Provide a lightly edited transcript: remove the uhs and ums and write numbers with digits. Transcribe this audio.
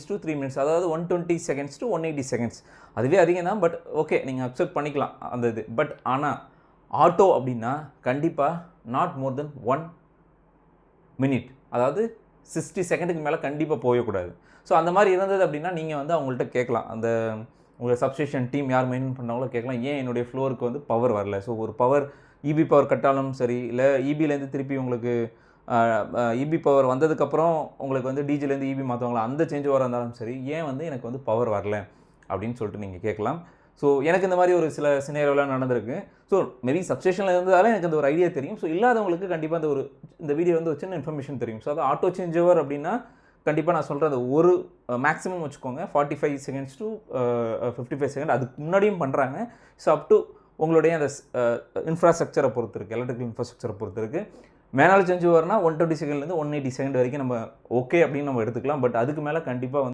Minutes to 3 minutes, அதாவது 120 seconds to 180 seconds. அதுவே அதிகம் தான், பட் ஓகே நீங்கள் அக்செப்ட் பண்ணிக்கலாம் அந்த இது. பட் ஆனால் ஆட்டோ அப்படின்னா கண்டிப்பாக நாட் மோர் தென் 1 மினிட், அதாவது 60 செகண்டுக்கு மேலே கண்டிப்பாக போகக்கூடாது. ஸோ அந்த மாதிரி இருந்தது அப்படின்னா நீங்கள் வந்து அவங்கள்ட்ட கேட்கலாம், அந்த உங்கள் சப்ஸ்டேஷன் டீம் யார் மெயின்டைன் பண்ணாங்களோ கேட்கலாம், ஏன் என்னுடைய ஃப்ளோருக்கு வந்து பவர் வரல. ஸோ ஒரு பவர் இபி பவர் கட்டாலும் சரி, இல்லை இபிலேருந்து திருப்பி உங்களுக்கு இபி பவர் வந்ததுக்கப்புறம் உங்களுக்கு வந்து டிஜிலேருந்து இபி மாற்றுவாங்களா, அந்த சேஞ்ச் ஓவராக இருந்தாலும் சரி, ஏன் வந்து எனக்கு வந்து பவர் வரல அப்படின்னு சொல்லிட்டு நீங்கள் கேட்கலாம். ஸோ எனக்கு இந்த மாதிரி ஒரு சில சினேரியோலாம் நடந்திருக்கு. ஸோ மேபி சப்ஸ்டேஷனில் இருந்ததால எனக்கு அந்த ஒரு ஐடியா தெரியும். ஸோ இல்லாதவங்களுக்கு கண்டிப்பாக இந்த வீடியோ வந்து ஒரு சின்ன இன்ஃபர்மேஷன் தெரியும். ஸோ அது ஆட்டோ சேஞ்ச் ஓவர் அப்படின்னா கண்டிப்பாக நான் சொல்கிறேன், அது ஒரு மேக்ஸிமம் வச்சுக்கோங்க 45 செகண்ட்ஸ் டு 55 செகண்ட், அதுக்கு முன்னாடியும் பண்ணுறாங்க. ஸோ அப் டு உங்களுடைய அந்த இன்ஃப்ராஸ்ட்ரக்சரை பொறுத்து இருக்குது, எலக்ட்ரிக்கல் இன்ஃப்ராஸ்ட்ரக்சரை பொறுத்து இருக்குது. மேனால சேஞ்ச் ஓவர்னா 120 செகண்ட்லேருந்து 180 செகண்ட் வரைக்கும் நம்ம ஓகே அப்படின்னு நம்ம எடுத்துக்கலாம். பட் அதுக்கு மேலே கண்டிப்பாக வந்து